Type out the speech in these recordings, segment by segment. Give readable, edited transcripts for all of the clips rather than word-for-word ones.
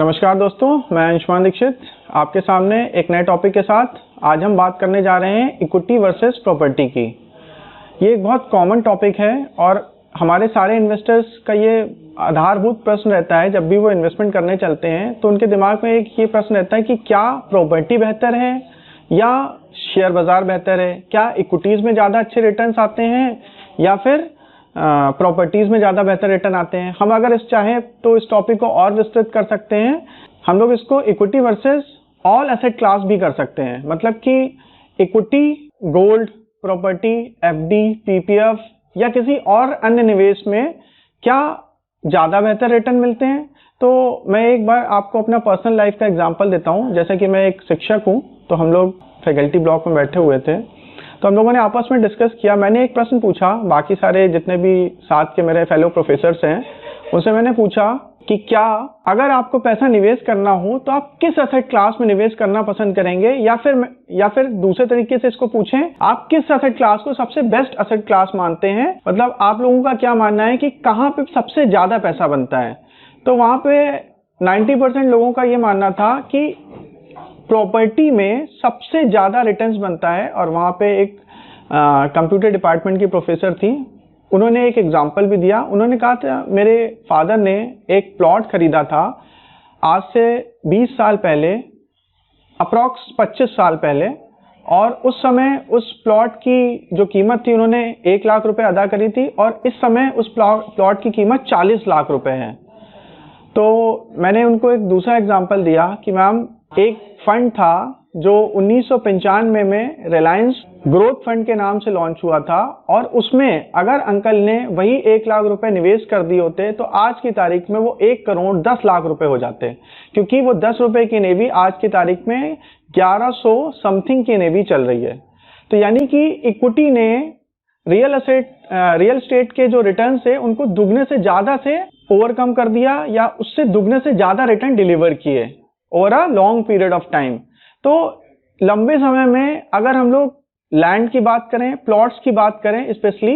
नमस्कार दोस्तों, मैं अंशुमान दीक्षित आपके सामने एक नए टॉपिक के साथ आज हम बात करने जा रहे हैं इक्विटी वर्सेस प्रॉपर्टी की। ये एक बहुत कॉमन टॉपिक है और हमारे सारे इन्वेस्टर्स का ये आधारभूत प्रश्न रहता है। जब भी वो इन्वेस्टमेंट करने चलते हैं तो उनके दिमाग में एक ये प्रश्न रहता है कि क्या प्रॉपर्टी बेहतर है या शेयर बाजार बेहतर है, क्या इक्विटीज़ में ज़्यादा अच्छे रिटर्न्स आते हैं या फिर प्रॉपर्टीज़ में ज़्यादा बेहतर रिटर्न आते हैं। हम अगर चाहें तो इस टॉपिक को और विस्तृत कर सकते हैं। हम लोग इसको equity versus all asset class भी कर सकते हैं। मतलब कि equity, gold, property, FD, PPF या किसी और अन्य निवेश में क्या ज़्यादा बेहतर रिटर्न मिलते हैं। तो मैं एक बार आपको अपना पर्सनल लाइफ का एग्जांपल देता हूँ। जैसे कि मैं एक शिक्षक हूँ, तो हम लोग फैकल्टी ब्लॉक में बैठे हुए थे, तो हम लोगों ने आपस में डिस्कस किया। मैंने एक प्रश्न पूछा, बाकी सारे जितने भी साथ के मेरे फेलो प्रोफेसर्स हैं उनसे मैंने पूछा कि क्या अगर आपको पैसा निवेश करना हो तो आप किस एसेट क्लास में निवेश करना पसंद करेंगे, या फिर दूसरे तरीके से इसको पूछें, आप किस एसेट क्लास को सबसे बेस्ट एसेट क्लास मानते हैं। मतलब आप लोगों का क्या मानना है कि कहाँ पे सबसे ज़्यादा पैसा बनता है। तो वहाँ पे 90% लोगों का ये मानना था कि प्रॉपर्टी में सबसे ज़्यादा रिटर्न्स बनता है। और वहाँ पे एक कंप्यूटर डिपार्टमेंट की प्रोफेसर थी, उन्होंने एक एग्जांपल भी दिया। उन्होंने कहा था मेरे फादर ने एक प्लॉट खरीदा था आज से 20 साल पहले, अप्रॉक्स 25 साल पहले, और उस समय उस प्लॉट की जो कीमत थी उन्होंने 1 लाख रुपए अदा करी थी और इस समय उस प्लॉट की कीमत 40 लाख रुपए है। तो मैंने उनको एक दूसरा एग्जांपल दिया कि मैम एक फंड था जो 1995 में रिलायंस ग्रोथ फंड के नाम से लॉन्च हुआ था, और उसमें अगर अंकल ने वही 1 लाख रुपए निवेश कर दिए होते तो आज की तारीख में वो 1 करोड़ 10 लाख रुपए हो जाते, क्योंकि वो 10 रुपए की नेवी आज की तारीख में 1100 समथिंग की नेवी चल रही है। तो यानी कि इक्विटी ने रियल एस्टेट के जो रिटर्न है उनको दुगने से ज़्यादा से ओवरकम कर दिया, या उससे दुगने से ज़्यादा रिटर्न डिलीवर किए over a long period of time. तो लंबे समय में अगर हम लोग लैंड की बात करें, प्लॉट्स की बात करें, स्पेशली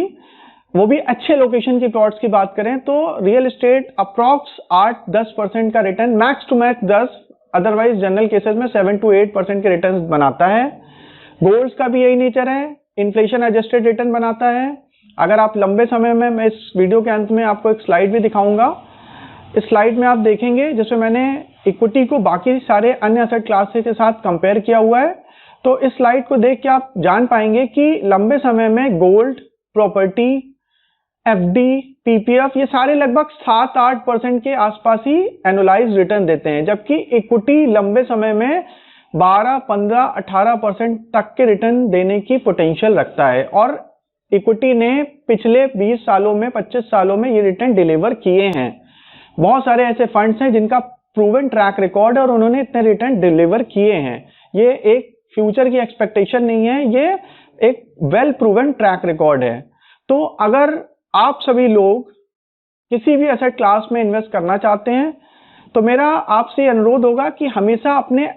वो भी अच्छे लोकेशन की प्लॉट्स की बात करें, तो रियल एस्टेट अप्रॉक्स 8-10% का return, max to max 10, otherwise general cases में 7-8% के रिटर्न बनाता है। गोल्ड्स का भी यही नेचर है, इन्फ्लेशन एडजस्टेड रिटर्न बनाता है। अगर आप लंबे समय में, मैं इस वीडियो के अंत में आपको एक स्लाइड भी दिखाऊंगा, इस स्लाइड में आप देखेंगे जिसमें मैंने इक्विटी को बाकी सारे अन्य एसेट क्लासेस के साथ कंपेयर किया हुआ है। तो इस स्लाइड को देख के आप जान पाएंगे कि लंबे समय में गोल्ड, प्रॉपर्टी, एफडी, पीपीएफ ये सारे लगभग 7-8% के आसपास ही एनुअलाइज रिटर्न देते हैं, जबकि इक्विटी लंबे समय में 12, 15, 18% तक के रिटर्न देने की पोटेंशियल रखता है। और इक्विटी ने पिछले 20 सालों में, 25 सालों में ये रिटर्न डिलीवर किए हैं। बहुत सारे ऐसे फंड्स हैं जिनका प्रूवन ट्रैक रिकॉर्ड है और उन्होंने इतने रिटर्न डिलीवर किए हैं। ये एक फ्यूचर की एक्सपेक्टेशन नहीं है, ये एक वेल प्रूवन ट्रैक रिकॉर्ड है। तो अगर आप सभी लोग किसी भी एसेट क्लास में इन्वेस्ट करना चाहते हैं तो मेरा आपसे अनुरोध होगा कि हमेशा अपने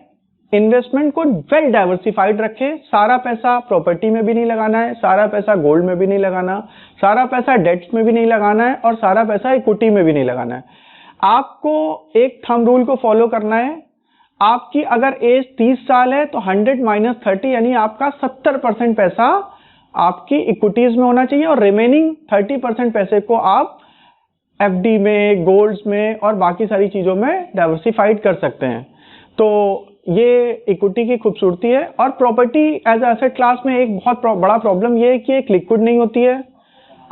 इन्वेस्टमेंट को वेल डाइवर्सिफाइड रखें। सारा पैसा प्रॉपर्टी में भी नहीं लगाना है, सारा पैसा गोल्ड में भी नहीं लगाना, सारा पैसा डेट्स में भी नहीं लगाना है, और सारा पैसा इक्विटी में भी नहीं लगाना है। आपको एक थंब रूल को फॉलो करना है। आपकी अगर एज 30 साल है तो 100 - 30 यानी आपका 70% पैसा आपकी इक्विटीज में होना चाहिए, और रिमेनिंग 30% पैसे को आप एफडी में, गोल्ड्स में और बाकी सारी चीज़ों में डाइवर्सिफाइड कर सकते हैं। तो ये इक्विटी की खूबसूरती है। और प्रॉपर्टी एज एसेट क्लास में एक बहुत बड़ा प्रॉब्लम ये है कि एक लिक्विड नहीं होती है।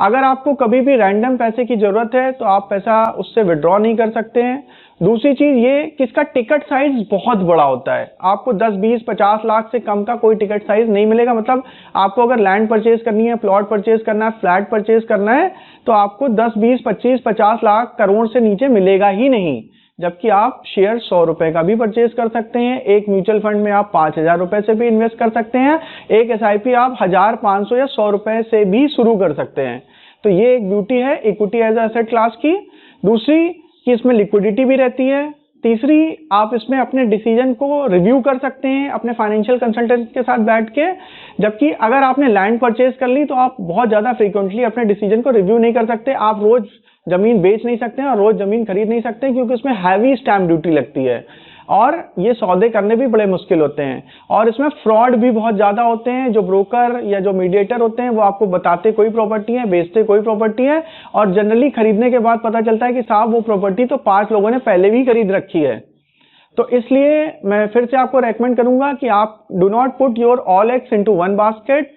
अगर आपको कभी भी रैंडम पैसे की ज़रूरत है तो आप पैसा उससे विड्रॉ नहीं कर सकते हैं। दूसरी चीज़ ये कि इसका टिकट साइज बहुत बड़ा होता है। आपको 10, 20, 50 लाख से कम का कोई टिकट साइज नहीं मिलेगा। मतलब आपको अगर लैंड परचेज करनी है, प्लॉट परचेज करना है, फ्लैट परचेज करना है, तो आपको 10, 20, 25, 50 लाख, करोड़ से नीचे मिलेगा ही नहीं। जबकि आप शेयर 100 रुपए का भी परचेज कर सकते हैं, एक म्यूचुअल फंड में आप 5000 रुपए से भी इन्वेस्ट कर सकते हैं, एक एसआईपी आप 1000, 500 या 100 रुपए से भी शुरू कर सकते हैं। तो ये एक ब्यूटी है इक्विटी एज एसेट क्लास की। दूसरी कि इसमें लिक्विडिटी भी रहती है। तीसरी, आप इसमें अपने डिसीजन को रिव्यू कर सकते हैं अपने फाइनेंशियल कंसल्टेंट के साथ बैठ के। जबकि अगर आपने लैंड परचेज कर ली तो आप बहुत ज़्यादा फ्रीक्वेंटली अपने डिसीजन को रिव्यू नहीं कर सकते। आप रोज जमीन बेच नहीं सकते हैं और रोज जमीन खरीद नहीं सकते हैं, क्योंकि उसमें हैवी स्टैम्प ड्यूटी लगती है और ये सौदे करने भी बड़े मुश्किल होते हैं और इसमें फ्रॉड भी बहुत ज़्यादा होते हैं। जो ब्रोकर या जो मीडिएटर होते हैं वो आपको बताते कोई प्रॉपर्टी है, बेचते कोई प्रॉपर्टी है और जनरली खरीदने के बाद पता चलता है कि साहब वो प्रॉपर्टी तो 5 लोगों ने पहले भी खरीद रखी है। तो इसलिए मैं फिर से आपको रेकमेंड करूंगा कि आप do not put your all eggs into one basket,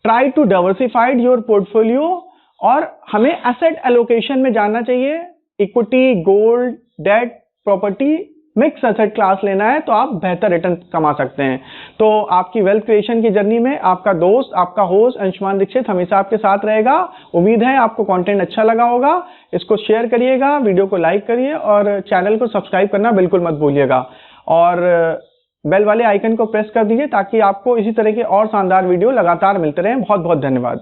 try to diversified your portfolio और हमें एसेट एलोकेशन में जानना चाहिए। Equity, gold, debt, property, mix asset class लेना है तो आप बेहतर रिटर्न कमा सकते हैं। तो आपकी वेल्थ क्रिएशन की जर्नी में आपका दोस्त, आपका होस्ट अंशुमान दीक्षित हमेशा आपके साथ रहेगा। उम्मीद है आपको कंटेंट अच्छा लगा होगा। इसको शेयर करिएगा, वीडियो को लाइक करिए और चैनल को सब्सक्राइब करना बिल्कुल मत भूलिएगा और बेल वाले आइकन को प्रेस कर दीजिए ताकि आपको इसी तरह के और शानदार वीडियो लगातार मिलते रहें। बहुत बहुत धन्यवाद।